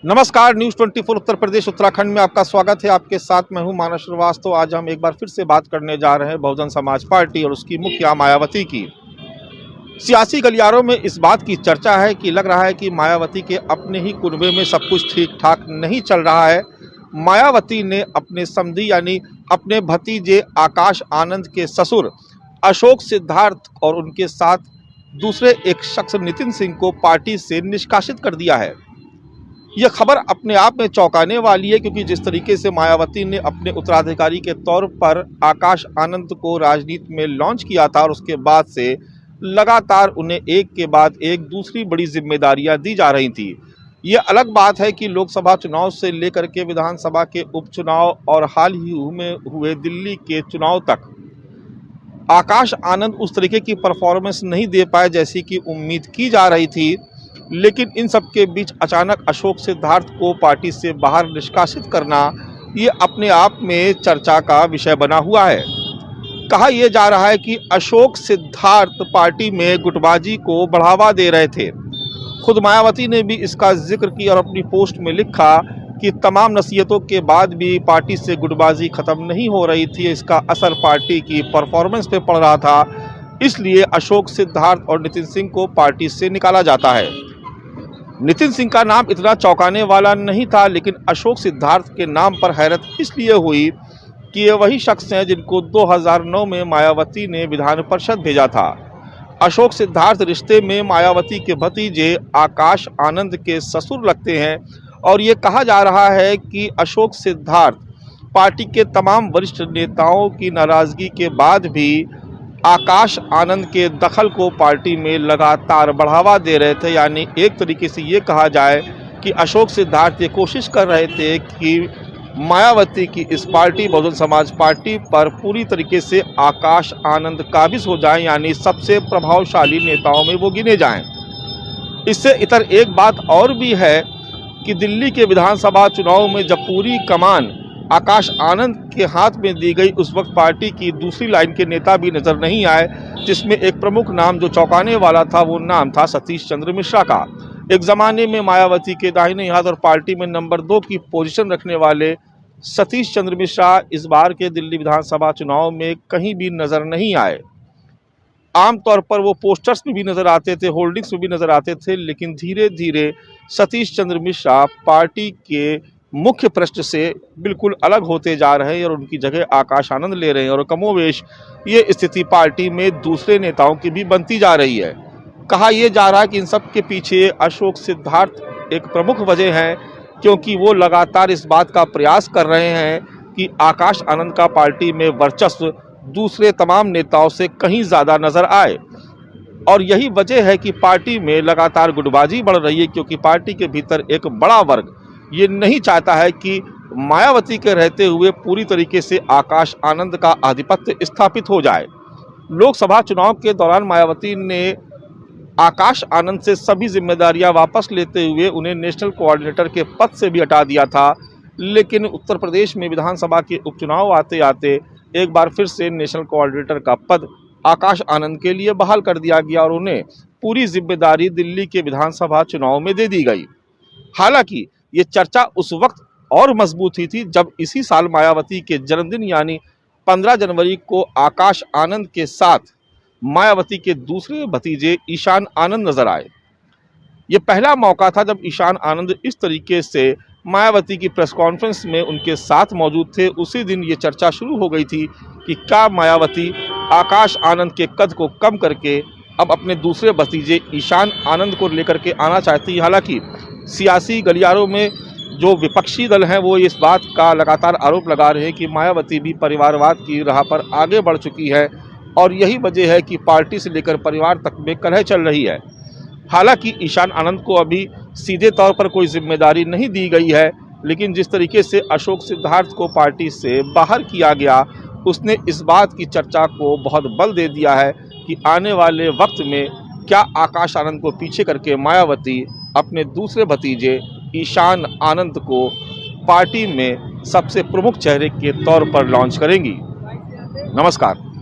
नमस्कार, न्यूज़ 24 उत्तर प्रदेश उत्तराखंड में आपका स्वागत है। आपके साथ मैं हूं मानस श्रीवास्तव। आज हम एक बार फिर से बात करने जा रहे हैं बहुजन समाज पार्टी और उसकी मुखिया मायावती की। सियासी गलियारों में इस बात की चर्चा है कि लग रहा है कि मायावती के अपने ही कुनबे में सब कुछ ठीक ठाक नहीं चल रहा है। मायावती ने अपने समधी यानी अपने भतीजे आकाश आनंद के ससुर अशोक सिद्धार्थ और उनके साथ दूसरे एक शख्स नितिन सिंह को पार्टी से निष्कासित कर दिया है। यह खबर अपने आप में चौंकाने वाली है, क्योंकि जिस तरीके से मायावती ने अपने उत्तराधिकारी के तौर पर आकाश आनंद को राजनीति में लॉन्च किया था और उसके बाद से लगातार उन्हें एक के बाद एक दूसरी बड़ी जिम्मेदारियां दी जा रही थी। यह अलग बात है कि लोकसभा चुनाव से लेकर के विधानसभा के उपचुनाव और हाल ही में हुए दिल्ली के चुनाव तक आकाश आनंद उस तरीके की परफॉर्मेंस नहीं दे पाए जैसी कि उम्मीद की जा रही थी। लेकिन इन सब के बीच अचानक अशोक सिद्धार्थ को पार्टी से बाहर निष्कासित करना ये अपने आप में चर्चा का विषय बना हुआ है। कहा यह जा रहा है कि अशोक सिद्धार्थ पार्टी में गुटबाजी को बढ़ावा दे रहे थे। खुद मायावती ने भी इसका जिक्र किया और अपनी पोस्ट में लिखा कि तमाम नसीहतों के बाद भी पार्टी से गुटबाजी खत्म नहीं हो रही थी। इसका असर पार्टी की परफॉर्मेंस पे पड़ रहा था, इसलिए अशोक सिद्धार्थ और नितिन सिंह को पार्टी से निकाला जाता है। नितिन सिंह का नाम इतना चौंकाने वाला नहीं था, लेकिन अशोक सिद्धार्थ के नाम पर हैरत इसलिए हुई कि ये वही शख्स हैं जिनको 2009 में मायावती ने विधान परिषद भेजा था। अशोक सिद्धार्थ रिश्ते में मायावती के भतीजे आकाश आनंद के ससुर लगते हैं और ये कहा जा रहा है कि अशोक सिद्धार्थ पार्टी के तमाम वरिष्ठ नेताओं की नाराजगी के बाद भी आकाश आनंद के दखल को पार्टी में लगातार बढ़ावा दे रहे थे। यानी एक तरीके से ये कहा जाए कि अशोक सिद्धार्थ ये कोशिश कर रहे थे कि मायावती की इस पार्टी बहुजन समाज पार्टी पर पूरी तरीके से आकाश आनंद काबिज हो जाएं, यानी सबसे प्रभावशाली नेताओं में वो गिने जाएं। इससे इतर एक बात और भी है कि दिल्ली के विधानसभा चुनाव में जब पूरी कमान आकाश आनंद के हाथ में दी गई, उस वक्त पार्टी की दूसरी लाइन के नेता भी नजर नहीं आए, जिसमें एक प्रमुख नाम जो चौंकाने वाला था वो नाम था सतीश चंद्र मिश्रा का। एक ज़माने में मायावती के दाहिने हाथ और पार्टी में नंबर 2 की पोजीशन रखने वाले सतीश चंद्र मिश्रा इस बार के दिल्ली विधानसभा चुनाव में कहीं भी नजर नहीं आए। आमतौर पर वो पोस्टर्स में भी नजर आते थे, होल्डिंग्स में भी नजर आते थे, लेकिन धीरे धीरे सतीश चंद्र मिश्रा पार्टी के मुख्य पृष्ठ से बिल्कुल अलग होते जा रहे हैं और उनकी जगह आकाश आनंद ले रहे हैं और कमोवेश ये स्थिति पार्टी में दूसरे नेताओं की भी बनती जा रही है। कहा यह जा रहा है कि इन सब के पीछे अशोक सिद्धार्थ एक प्रमुख वजह है, क्योंकि वो लगातार इस बात का प्रयास कर रहे हैं कि आकाश आनंद का पार्टी में वर्चस्व दूसरे तमाम नेताओं से कहीं ज़्यादा नजर आए। और यही वजह है कि पार्टी में लगातार गुटबाजी बढ़ रही है, क्योंकि पार्टी के भीतर एक बड़ा वर्ग ये नहीं चाहता है कि मायावती के रहते हुए पूरी तरीके से आकाश आनंद का आधिपत्य स्थापित हो जाए। लोकसभा चुनाव के दौरान मायावती ने आकाश आनंद से सभी जिम्मेदारियां वापस लेते हुए उन्हें नेशनल कोऑर्डिनेटर के पद से भी हटा दिया था, लेकिन उत्तर प्रदेश में विधानसभा के उपचुनाव आते आते एक बार फिर से नेशनल कोऑर्डिनेटर का पद आकाश आनंद के लिए बहाल कर दिया गया और उन्हें पूरी जिम्मेदारी दिल्ली के विधानसभा चुनाव में दे दी गई। हालांकि ये चर्चा उस वक्त और मजबूत हुई थी जब इसी साल मायावती के जन्मदिन यानी 15 जनवरी को आकाश आनंद के साथ मायावती के दूसरे भतीजे ईशान आनंद नजर आए। ये पहला मौका था जब ईशान आनंद इस तरीके से मायावती की प्रेस कॉन्फ्रेंस में उनके साथ मौजूद थे। उसी दिन ये चर्चा शुरू हो गई थी कि क्या मायावती आकाश आनंद के कद को कम करके अब अपने दूसरे भतीजे ईशान आनंद को लेकर के आना चाहती है। हालांकि सियासी गलियारों में जो विपक्षी दल हैं वो इस बात का लगातार आरोप लगा रहे हैं कि मायावती भी परिवारवाद की राह पर आगे बढ़ चुकी है और यही वजह है कि पार्टी से लेकर परिवार तक में कलह चल रही है। हालांकि ईशान आनंद को अभी सीधे तौर पर कोई जिम्मेदारी नहीं दी गई है, लेकिन जिस तरीके से अशोक सिद्धार्थ को पार्टी से बाहर किया गया, उसने इस बात की चर्चा को बहुत बल दे दिया है कि आने वाले वक्त में क्या आकाश आनंद को पीछे करके मायावती अपने दूसरे भतीजे ईशान आनंद को पार्टी में सबसे प्रमुख चेहरे के तौर पर लॉन्च करेंगी। नमस्कार।